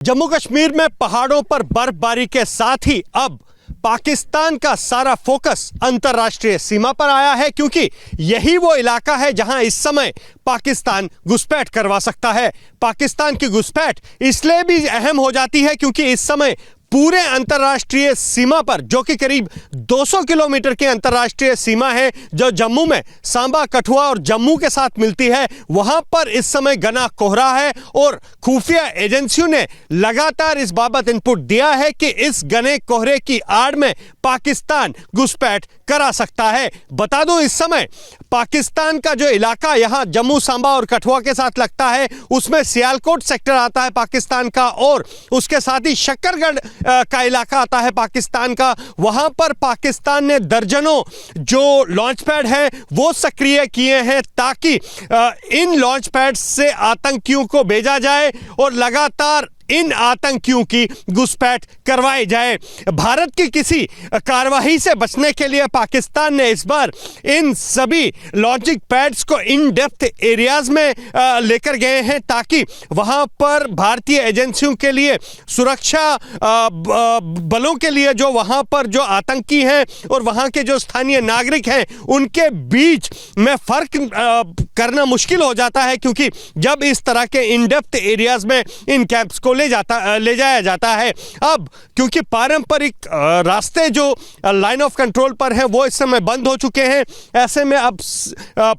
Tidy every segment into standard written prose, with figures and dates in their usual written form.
जम्मू कश्मीर में पहाड़ों पर बर्फबारी के साथ ही अब पाकिस्तान का सारा फोकस अंतर्राष्ट्रीय सीमा पर आया है, क्योंकि यही वो इलाका है जहां इस समय पाकिस्तान घुसपैठ करवा सकता है। पाकिस्तान की घुसपैठ इसलिए भी अहम हो जाती है क्योंकि इस समय पूरे अंतर्राष्ट्रीय सीमा पर, जो कि करीब 200 किलोमीटर की अंतर्राष्ट्रीय सीमा है जो जम्मू में सांबा, कठुआ और जम्मू के साथ मिलती है, वहां पर इस समय घना कोहरा है और खुफिया एजेंसियों ने लगातार इस बाबत इनपुट दिया है कि इस घने कोहरे की आड़ में पाकिस्तान घुसपैठ करा सकता है। बता दूं, इस समय पाकिस्तान का जो इलाका यहां जम्मू, सांबा और कठुआ के साथ लगता है, उसमें सियालकोट सेक्टर आता है पाकिस्तान का और उसके साथ ही शक्करगढ़ का इलाका आता है पाकिस्तान का। वहां पर पाकिस्तान ने दर्जनों जो लॉन्च पैड है वो सक्रिय किए हैं ताकि इन लॉन्च पैड से आतंकियों को भेजा जाए और लगातार इन आतंकियों की घुसपैठ करवाई जाए। भारत की किसी कार्रवाई से बचने के लिए पाकिस्तान ने इस बार इन सभी लॉन्चिंग पैड्स को इन डेप्थ एरियाज में लेकर गए हैं ताकि वहां पर भारतीय एजेंसियों के लिए, सुरक्षा बलों के लिए, जो वहां पर जो आतंकी हैं और वहां के जो स्थानीय नागरिक हैं, उनके बीच में फर्क करना मुश्किल हो जाता है, क्योंकि जब इस तरह के इन डेप्थ एरियाज में इन कैंप्स को ले जाया जाता है। अब क्योंकि पारंपरिक रास्ते जो लाइन ऑफ कंट्रोल पर हैं वो इस समय बंद हो चुके हैं, ऐसे में अब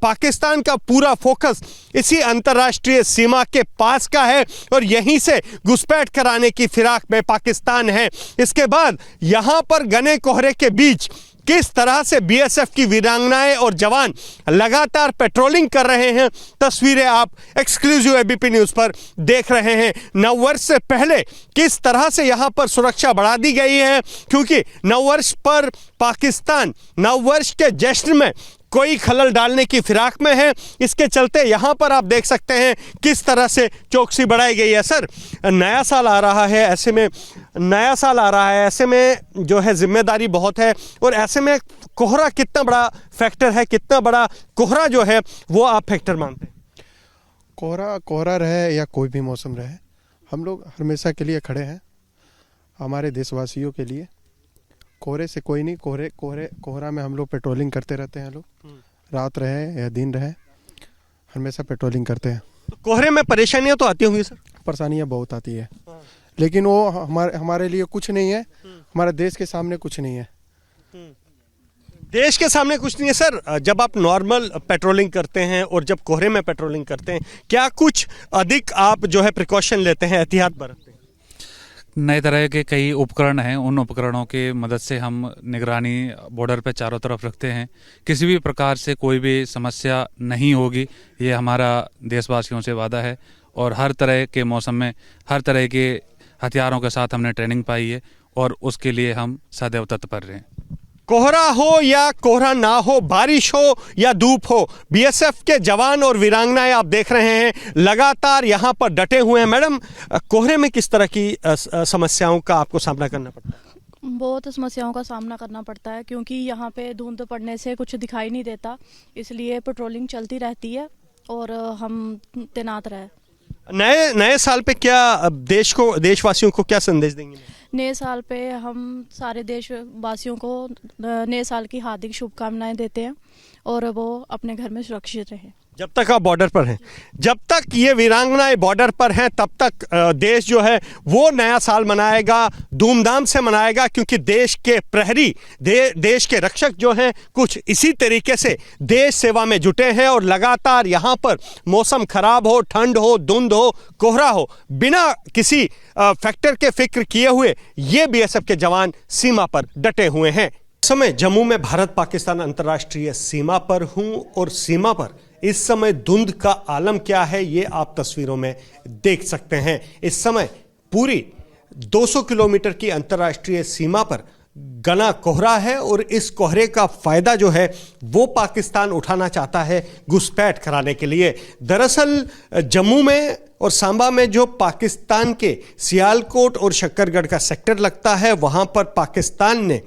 पाकिस्तान का पूरा फोकस इसी अंतर्राष्ट्रीय सीमा के पास का है और यहीं से घुसपैठ कराने की फिराक में पाकिस्तान है। इसके बाद यहां पर घने कोहरे के बीच किस तरह से बीएसएफ की वीरांगनाएं और जवान लगातार पेट्रोलिंग कर रहे हैं, तस्वीरें आप एक्सक्लूसिव एबीपी न्यूज़ पर देख रहे हैं। नववर्ष से पहले किस तरह से यहां पर सुरक्षा बढ़ा दी गई है, क्योंकि नववर्ष पर पाकिस्तान नववर्ष के जश्न में कोई खलल डालने की फिराक में है। इसके चलते यहाँ पर आप देख सकते हैं किस तरह से चौकसी बढ़ाई गई है। सर, नया साल आ रहा है, ऐसे में जो है जिम्मेदारी बहुत है और ऐसे में कोहरा कितना बड़ा फैक्टर है, कितना बड़ा कोहरा जो है वो आप फैक्टर मानते हैं? कोहरा रहे या कोई भी मौसम रहे, हम लोग हमेशा के लिए खड़े हैं हमारे देशवासियों के लिए। कोहरे से कोई नहीं, कोहरा में हम लोग पेट्रोलिंग करते रहते हैं। लोग रात रहे या दिन रहे हमेशा पेट्रोलिंग करते हैं। तो कोहरे में परेशानियां तो आती होंगी सर? परेशानियां बहुत आती है, लेकिन वो हमारे लिए कुछ नहीं है, हमारे देश के सामने कुछ नहीं है। देश के सामने कुछ नहीं है। सर, जब आप नॉर्मल पेट्रोलिंग करते हैं और जब कोहरे में पेट्रोलिंग करते हैं, क्या कुछ अधिक आप जो है प्रिकॉशन लेते हैं, एहतियात बरतते हैं? नए तरह के कई उपकरण हैं, उन उपकरणों की मदद से हम निगरानी बॉर्डर पे चारों तरफ रखते हैं। किसी भी प्रकार से कोई भी समस्या नहीं होगी, ये हमारा देशवासियों से वादा है। और हर तरह के मौसम में हर तरह के हथियारों के साथ हमने ट्रेनिंग पाई है और उसके लिए हम सदैव तत्पर रहें। कोहरा हो या कोहरा ना हो, बारिश हो या धूप हो, बीएसएफ के जवान और वीरांगनाएं आप देख रहे हैं लगातार यहां पर डटे हुए हैं। मैडम, कोहरे में किस तरह की समस्याओं का आपको सामना करना पड़ता है? बहुत समस्याओं का सामना करना पड़ता है, क्योंकि यहाँ पे धुंध पड़ने से कुछ दिखाई नहीं देता, इसलिए पेट्रोलिंग चलती रहती है और हम तैनात रहे। नए साल पे क्या देशवासियों को क्या संदेश देंगे? नए साल पे हम सारे देशवासियों को नए साल की हार्दिक शुभकामनाएं देते हैं और वो अपने घर में सुरक्षित रहें। जब तक आप बॉर्डर पर हैं, जब तक ये वीरांगनाएं बॉर्डर पर हैं, तब तक देश जो है वो नया साल मनाएगा, धूमधाम से मनाएगा, क्योंकि देश के प्रहरी, देश के रक्षक जो हैं कुछ इसी तरीके से देश सेवा में जुटे हैं और लगातार यहाँ पर मौसम खराब हो, ठंड हो, धुंध हो, कोहरा हो, बिना किसी फैक्टर के फिक्र किए हुए ये बीएसएफ के जवान सीमा पर डटे हुए हैं। इस समय जम्मू में भारत पाकिस्तान अंतर्राष्ट्रीय सीमा पर हूँ और सीमा पर इस समय धुंध का आलम क्या है ये आप तस्वीरों में देख सकते हैं। इस समय पूरी 200 किलोमीटर की अंतर्राष्ट्रीय सीमा पर घना कोहरा है और इस कोहरे का फायदा जो है वो पाकिस्तान उठाना चाहता है घुसपैठ कराने के लिए। दरअसल जम्मू में और सांबा में जो पाकिस्तान के सियालकोट और शक्करगढ़ का सेक्टर लगता है, वहां पर पाकिस्तान ने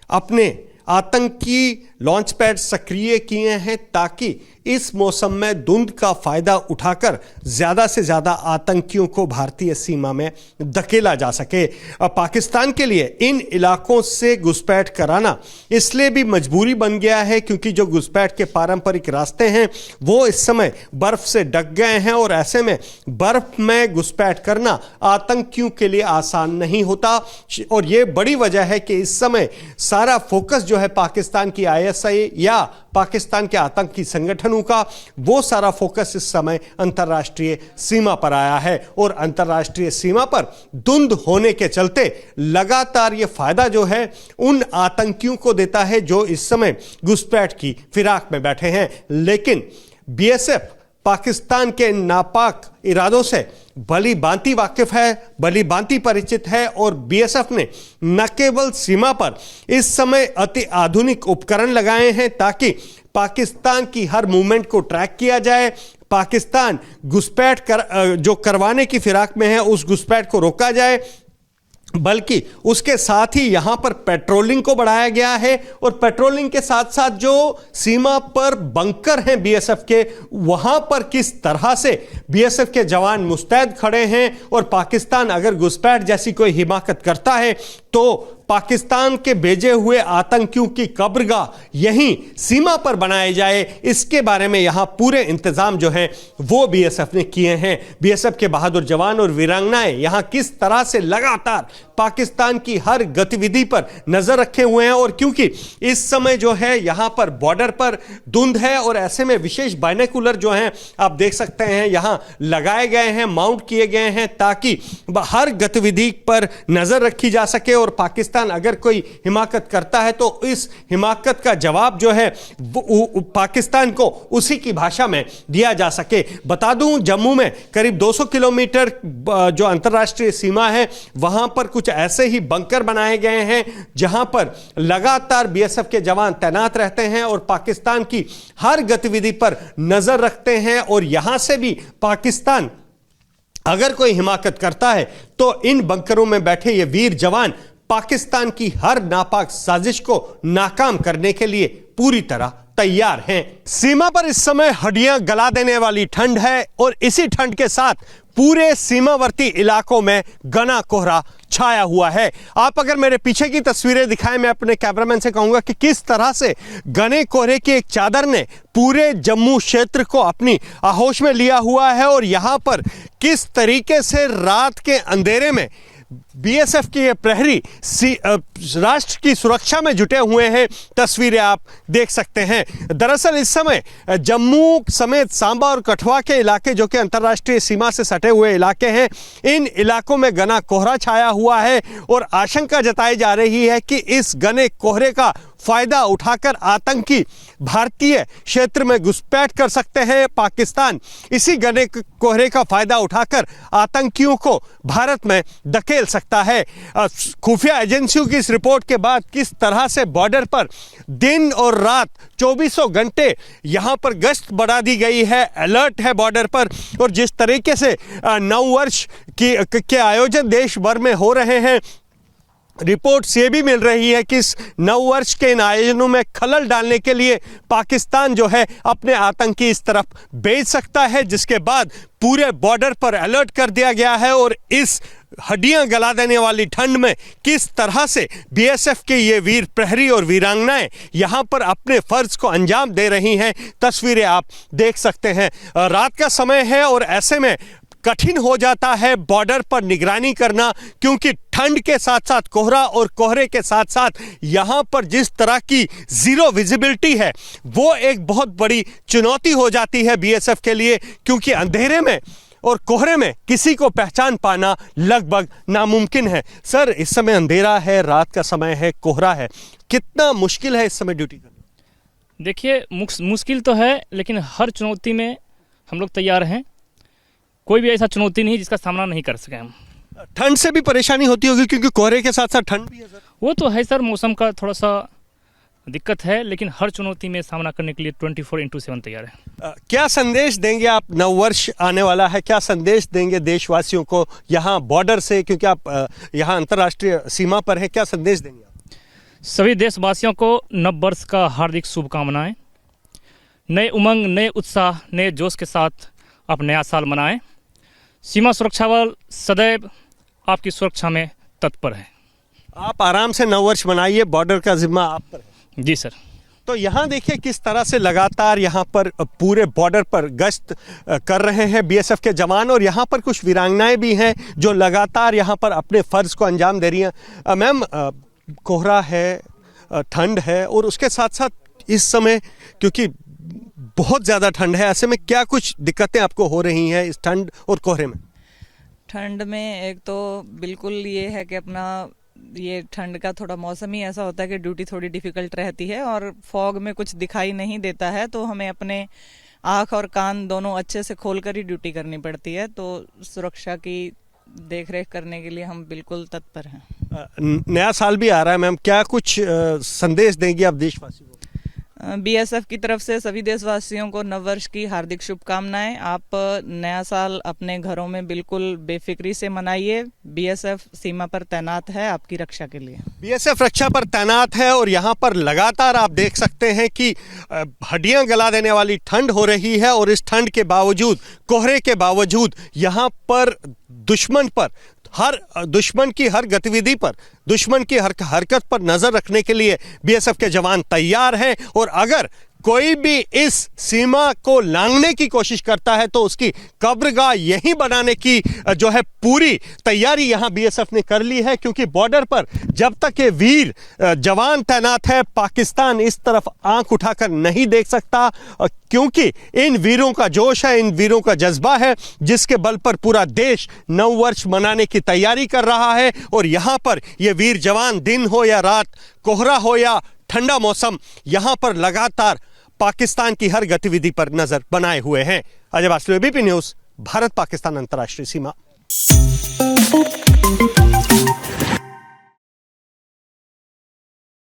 अपने आतंकी लॉन्च पैड सक्रिय किए हैं ताकि इस मौसम में धुंध का फायदा उठाकर ज्यादा से ज्यादा आतंकियों को भारतीय सीमा में धकेला जा सके। पाकिस्तान के लिए इन इलाकों से घुसपैठ कराना इसलिए भी मजबूरी बन गया है क्योंकि जो घुसपैठ के पारंपरिक रास्ते हैं वो इस समय बर्फ से ढक गए हैं और ऐसे में बर्फ में घुसपैठ करना आतंकियों के लिए आसान नहीं होता। और ये बड़ी वजह है कि इस समय सारा फोकस जो है पाकिस्तान की आईएसआई या पाकिस्तान के आतंकी संगठनों का, वो सारा फोकस इस समय अंतर्राष्ट्रीय सीमा पर आया है। और अंतर्राष्ट्रीय सीमा पर धुंध होने के चलते लगातार ये फायदा जो है उन आतंकियों को देता है जो इस समय घुसपैठ की फिराक में बैठे हैं। लेकिन बीएसएफ पाकिस्तान के नापाक इरादों से भली भांति वाकिफ है, भली भांति परिचित है और बीएसएफ ने न केवल सीमा पर इस समय अति आधुनिक उपकरण लगाए हैं ताकि पाकिस्तान की हर मूवमेंट को ट्रैक किया जाए, पाकिस्तान घुसपैठ जो करवाने की फिराक में है उस घुसपैठ को रोका जाए, बल्कि उसके साथ ही यहां पर पेट्रोलिंग को बढ़ाया गया है। और पेट्रोलिंग के साथ साथ जो सीमा पर बंकर हैं बीएसएफ के, वहां पर किस तरह से बीएसएफ के जवान मुस्तैद खड़े हैं और पाकिस्तान अगर घुसपैठ जैसी कोई हिमाकत करता है तो पाकिस्तान के भेजे हुए आतंकियों की कब्रगाह यहीं सीमा पर बनाए जाए, इसके बारे में यहां पूरे इंतजाम जो हैं वो बीएसएफ ने किए हैं। बीएसएफ के बहादुर जवान और वीरांगनाएं यहां किस तरह से लगातार पाकिस्तान की हर गतिविधि पर नजर रखे हुए हैं। और क्योंकि इस समय जो है यहां पर बॉर्डर पर धुंध है और ऐसे में विशेष बाइनोकुलर जो हैं आप देख सकते हैं यहां लगाए गए हैं, माउंट किए गए हैं ताकि हर गतिविधि पर नजर रखी जा सके और पाकिस्तान अगर कोई हिमाकत करता है तो इस हिमाकत का जवाब जो है पाकिस्तान को उसी की भाषा में दिया जा सके। बता दूं जम्मू में करीब 200 किलोमीटर जो अंतर्राष्ट्रीय सीमा है वहां पर कुछ ऐसे ही बंकर बनाए गए हैं जहां पर लगातार बीएसएफ के जवान तैनात रहते हैं और पाकिस्तान की हर गतिविधि पर नजर रखते हैं। और यहां से भी पाकिस्तान अगर कोई हिमाकत करता है तो इन बंकरों में बैठे ये वीर जवान पाकिस्तान की हर नापाक साजिश को नाकाम करने के लिए पूरी तरह तैयार हैं। सीमा पर इस समय हड्डियां गला देने वाली ठंड है और इसी ठंड के साथ पूरे सीमावर्ती इलाकों में घना कोहरा छाया हुआ है। आप अगर मेरे पीछे की तस्वीरें दिखाएं, मैं अपने कैमरामैन से कहूंगा कि किस तरह से घने कोहरे की एक चादर ने पूरे जम्मू क्षेत्र को अपनी आहोश में लिया हुआ है और यहां पर किस तरीके से रात के अंधेरे में बीएसएफ के ये प्रहरी राष्ट्र की सुरक्षा में जुटे हुए हैं, तस्वीरें आप देख सकते हैं। दरअसल इस समय जम्मू समेत सांबा और कठुआ के इलाके जो कि अंतर्राष्ट्रीय सीमा से सटे हुए इलाके हैं, इन इलाकों में घना कोहरा छाया हुआ है और आशंका जताई जा रही है कि इस घने कोहरे का फायदा उठाकर आतंकी भारतीय क्षेत्र में घुसपैठ कर सकते हैं। पाकिस्तान इसी घने कोहरे का फायदा उठाकर आतंकियों को भारत में धकेल सकता है। खुफिया एजेंसियों की इस रिपोर्ट के बाद किस तरह से बॉर्डर पर दिन और रात 24 घंटे यहां पर गश्त बढ़ा दी गई है, अलर्ट है बॉर्डर पर। और जिस तरीके से नववर्ष के आयोजन देश भर में हो रहे हैं, रिपोर्ट्स ये भी मिल रही है कि इस नववर्ष के इन आयोजनों में खलल डालने के लिए पाकिस्तान जो है अपने आतंकी इस तरफ भेज सकता है, जिसके बाद पूरे बॉर्डर पर अलर्ट कर दिया गया है। और इस हड्डियां गला देने वाली ठंड में किस तरह से बीएसएफ के ये वीर प्रहरी और वीरांगनाएं यहां पर अपने फर्ज को अंजाम दे रही हैं, तस्वीरें आप देख सकते हैं। रात का समय है और ऐसे में कठिन हो जाता है बॉर्डर पर निगरानी करना, क्योंकि ठंड के साथ साथ कोहरा और कोहरे के साथ साथ यहां पर जिस तरह की जीरो विजिबिलिटी है वो एक बहुत बड़ी चुनौती हो जाती है बीएसएफ के लिए, क्योंकि अंधेरे में और कोहरे में किसी को पहचान पाना लगभग नामुमकिन है। सर, इस समय अंधेरा है, रात का समय है, कोहरा है, कितना मुश्किल है इस समय ड्यूटी करना? देखिए, मुश्किल तो है, लेकिन हर चुनौती में हम लोग तैयार हैं। कोई भी ऐसा चुनौती नहीं जिसका सामना नहीं कर सके हम। ठंड से भी परेशानी होती होगी क्योंकि कोहरे के साथ साथ ठंड भी है सर। वो तो है सर, मौसम का थोड़ा सा दिक्कत है, लेकिन हर चुनौती में सामना करने के लिए 24/7 तैयार है। क्या संदेश देंगे आप? नववर्ष आने वाला है, क्या संदेश देंगे देशवासियों को यहाँ बॉर्डर से, क्योंकि आप यहाँ अंतर्राष्ट्रीय सीमा पर हैं, क्या संदेश देंगे आप? सभी देशवासियों को नव वर्ष का हार्दिक शुभकामनाएं। नए उमंग, नए उत्साह, नए जोश के साथ आप नया साल मनाएं। सीमा सुरक्षा बल सदैव आपकी सुरक्षा में तत्पर है। आप आराम से नववर्ष मनाइए, बॉर्डर का जिम्मा आप पर है। जी सर। तो यहाँ देखिए किस तरह से लगातार यहाँ पर पूरे बॉर्डर पर गश्त कर रहे हैं बीएसएफ के जवान, और यहाँ पर कुछ वीरांगनाएं भी हैं जो लगातार यहाँ पर अपने फ़र्ज़ को अंजाम दे रही हैं। मैम, कोहरा है, ठंड है, और उसके साथ साथ इस समय क्योंकि बहुत ज़्यादा ठंड है, ऐसे में क्या कुछ दिक्कतें आपको हो रही हैं इस ठंड और कोहरे में? ठंड में एक तो बिल्कुल ये है कि अपना ये ठंड का थोड़ा मौसम ही ऐसा होता है कि ड्यूटी थोड़ी डिफ़िकल्ट रहती है, और फॉग में कुछ दिखाई नहीं देता है, तो हमें अपने आँख और कान दोनों अच्छे से खोलकर ही ड्यूटी करनी पड़ती है। तो सुरक्षा की देखरेख करने के लिए हम बिल्कुल तत्पर हैं। नया साल भी आ रहा है मैम, क्या कुछ संदेश देंगी आप देशवासियों को? बीएसएफ की तरफ से सभी देशवासियों को नववर्ष की हार्दिक शुभकामनाएं। आप नया साल अपने घरों में बिल्कुल बेफिक्री से मनाइए। बीएसएफ सीमा पर तैनात है आपकी रक्षा के लिए। बीएसएफ रक्षा पर तैनात है, और यहाँ पर लगातार आप देख सकते हैं कि हड्डियां गला देने वाली ठंड हो रही है, और इस ठंड के बावजूद, कोहरे के बावजूद यहाँ पर दुश्मन की हर गतिविधि पर, दुश्मन की हर हरकत पर नजर रखने के लिए बीएसएफ के जवान तैयार हैं। और अगर कोई भी इस सीमा को लांघने की कोशिश करता है तो उसकी कब्रगाह यहीं बनाने की जो है पूरी तैयारी यहां बीएसएफ ने कर ली है, क्योंकि बॉर्डर पर जब तक ये वीर जवान तैनात है, पाकिस्तान इस तरफ आंख उठाकर नहीं देख सकता, क्योंकि इन वीरों का जोश है, इन वीरों का जज्बा है, जिसके बल पर पूरा देश नववर्ष मनाने की तैयारी कर रहा है। और यहां पर ये वीर जवान दिन हो या रात, कोहरा हो या ठंडा मौसम, यहां पर लगातार पाकिस्तान की हर गतिविधि पर नजर बनाए हुए हैं। अजय वास्तव, एबीपी न्यूज़, भारत पाकिस्तान अंतर्राष्ट्रीय सीमा।